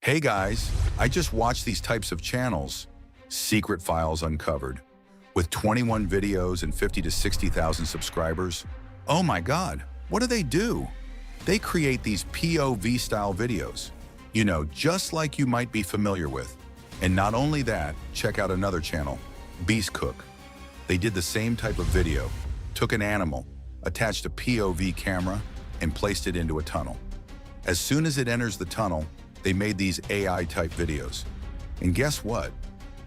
Hey guys, I just watched these types of channels, Secret Files Uncovered, with 21 videos and 50 to 60,000 subscribers. Oh my God, what do? They create these POV-style videos, just like you might be familiar with. And not only that, check out another channel, Beast Cook. They did the same type of video, took an animal, attached a POV camera, and placed it into a tunnel. As soon as it enters the tunnel, they made these AI-type videos. And guess what?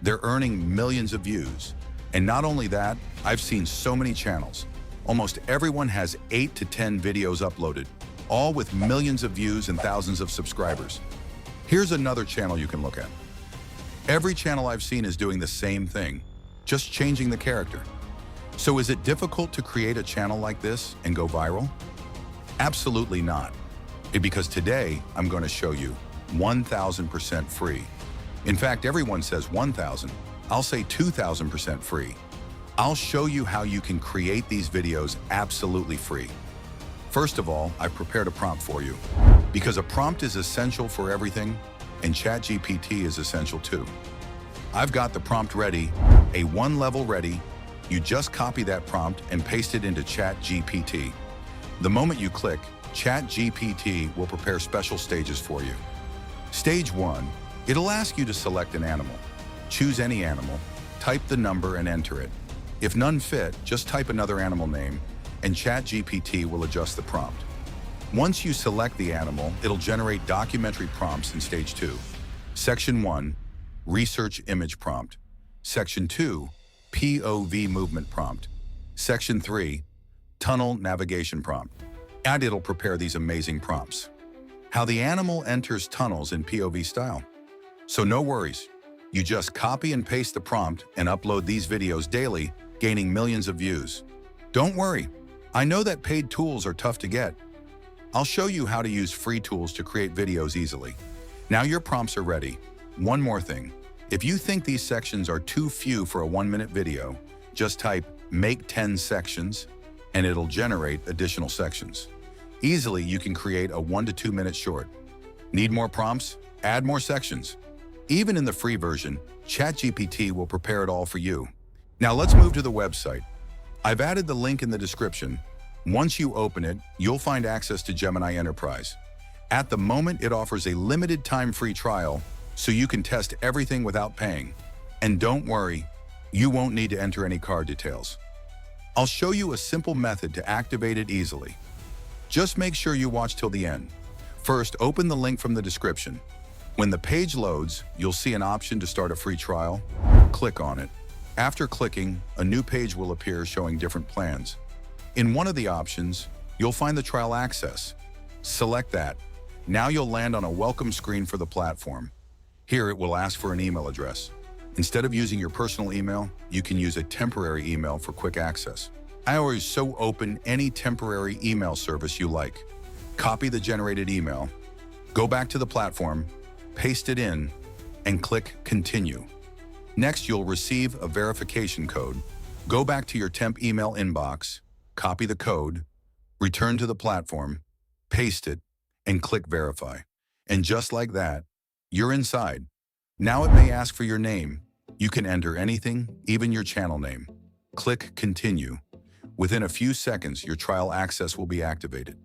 They're earning millions of views. And not only that, I've seen so many channels. Almost everyone has 8 to 10 videos uploaded, all with millions of views and thousands of subscribers. Here's another channel you can look at. Every channel I've seen is doing the same thing, just changing the character. So is it difficult to create a channel like this and go viral? Absolutely not. Because today, I'm going to show you 1,000% free. In fact, everyone says 1,000. I'll say 2,000% free. I'll show you how you can create these videos absolutely free. First of all, I've prepared a prompt for you. Because a prompt is essential for everything, and ChatGPT is essential too. I've got the prompt ready, a one-level ready. You just copy that prompt and paste it into ChatGPT. The moment you click, ChatGPT will prepare special stages for you. Stage 1, it'll ask you to select an animal. Choose any animal, type the number and enter it. If none fit, just type another animal name, and ChatGPT will adjust the prompt. Once you select the animal, it'll generate documentary prompts in Stage 2. Section 1, Research Image Prompt. Section 2, POV Movement Prompt. Section 3, Tunnel Navigation Prompt. And it'll prepare these amazing prompts. How the animal enters tunnels in POV style. So no worries. You just copy and paste the prompt and upload these videos daily, gaining millions of views. Don't worry. I know that paid tools are tough to get. I'll show you how to use free tools to create videos easily. Now your prompts are ready. One more thing. If you think these sections are too few for a 1-minute video, just type "make 10 sections" and it'll generate additional sections. Easily, you can create a 1 to 2 minute short. Need more prompts? Add more sections. Even in the free version, ChatGPT will prepare it all for you. Now let's move to the website. I've added the link in the description. Once you open it, you'll find access to Gemini Enterprise. At the moment, it offers a limited time free trial, so you can test everything without paying. And don't worry, you won't need to enter any card details. I'll show you a simple method to activate it easily. Just make sure you watch till the end. First, open the link from the description. When the page loads, you'll see an option to start a free trial. Click on it. After clicking, a new page will appear showing different plans. In one of the options, you'll find the trial access. Select that. Now you'll land on a welcome screen for the platform. Here it will ask for an email address. Instead of using your personal email, you can use a temporary email for quick access. I always so open any temporary email service you like. Copy the generated email, go back to the platform, paste it in, and click Continue. Next, you'll receive a verification code. Go back to your temp email inbox, copy the code, return to the platform, paste it, and click Verify. And just like that, you're inside. Now it may ask for your name. You can enter anything, even your channel name. Click Continue. Within a few seconds, your trial access will be activated.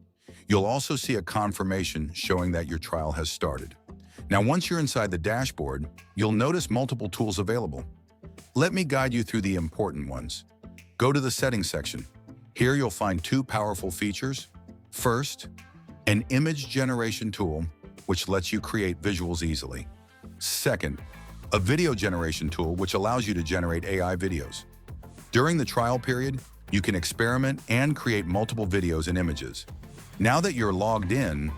You'll also see a confirmation showing that your trial has started. Now, once you're inside the dashboard, you'll notice multiple tools available. Let me guide you through the important ones. Go to the Settings section. Here you'll find 2 powerful features. First, an image generation tool, which lets you create visuals easily. Second, a video generation tool, which allows you to generate AI videos. During the trial period, you can experiment and create multiple videos and images. Now that you're logged in,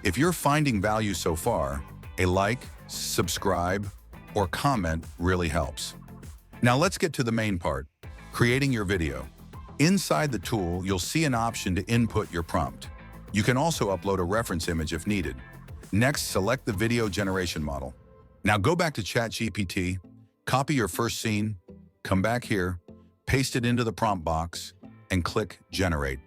if you're finding value so far, a like, subscribe, or comment really helps. Now let's get to the main part, creating your video. Inside the tool, you'll see an option to input your prompt. You can also upload a reference image if needed. Next, select the video generation model. Now go back to ChatGPT, copy your first scene, come back here, paste it into the prompt box, and click Generate.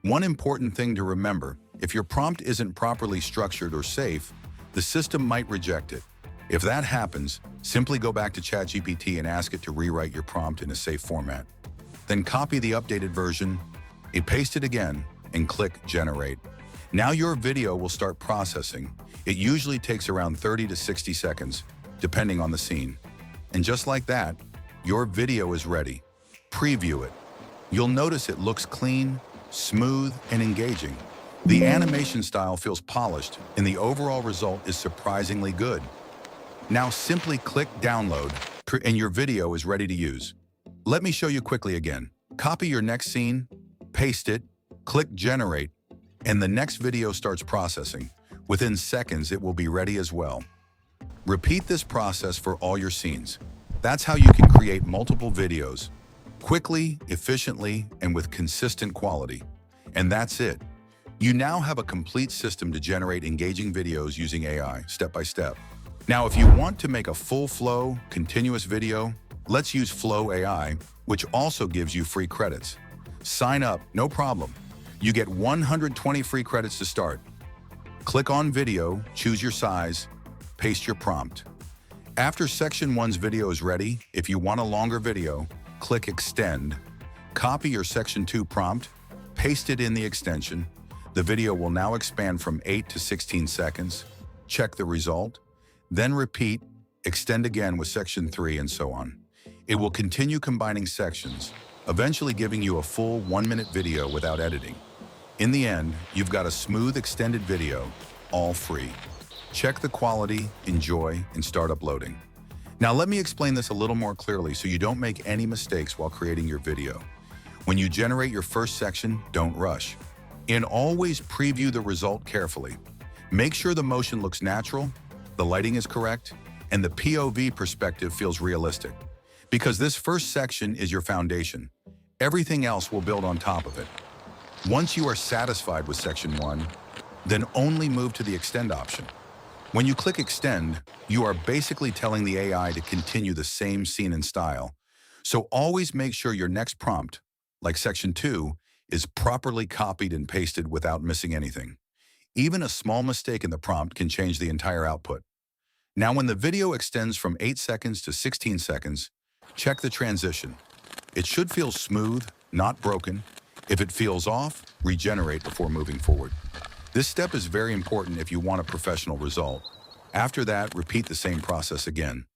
One important thing to remember, if your prompt isn't properly structured or safe, the system might reject it. If that happens, simply go back to ChatGPT and ask it to rewrite your prompt in a safe format. Then copy the updated version, paste it again, and click Generate. Now your video will start processing. It usually takes around 30 to 60 seconds, depending on the scene. And just like that, your video is ready. Preview it. You'll notice it looks clean, smooth, and engaging. The animation style feels polished, and the overall result is surprisingly good. Now simply click Download, and your video is ready to use. Let me show you quickly again. Copy your next scene, paste it, click Generate, and the next video starts processing. Within seconds, it will be ready as well. Repeat this process for all your scenes. That's how you can create multiple videos, quickly, efficiently, and with consistent quality. And that's it. You now have a complete system to generate engaging videos using AI, step by step. Now, if you want to make a full flow, continuous video, let's use Flow AI, which also gives you free credits. Sign up, no problem. You get 120 free credits to start. Click on Video, choose your size, paste your prompt. After Section 1's video is ready, if you want a longer video, click Extend. Copy your Section 2 prompt, paste it in the extension. The video will now expand from 8 to 16 seconds. Check the result. Then repeat, extend again with Section 3 and so on. It will continue combining sections, eventually giving you a full 1-minute video without editing. In the end, you've got a smooth extended video, all free. Check the quality, enjoy, and start uploading. Now let me explain this a little more clearly so you don't make any mistakes while creating your video. When you generate your first section, don't rush. And always preview the result carefully. Make sure the motion looks natural, the lighting is correct, and the POV perspective feels realistic. Because this first section is your foundation. Everything else will build on top of it. Once you are satisfied with Section 1, then only move to the Extend option. When you click Extend, you are basically telling the AI to continue the same scene and style. So always make sure your next prompt, like Section 2, is properly copied and pasted without missing anything. Even a small mistake in the prompt can change the entire output. Now, when the video extends from 8 seconds to 16 seconds, check the transition. It should feel smooth, not broken. If it feels off, regenerate before moving forward. This step is very important if you want a professional result. After that, repeat the same process again.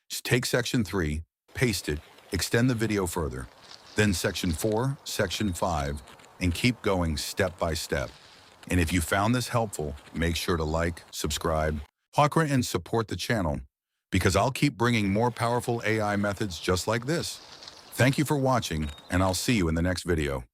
Just take Section 3, paste it, extend the video further, then Section 4, Section 5, and keep going step by step. And if you found this helpful, make sure to like, subscribe, and support the channel, because I'll keep bringing more powerful AI methods just like this. Thank you for watching, and I'll see you in the next video.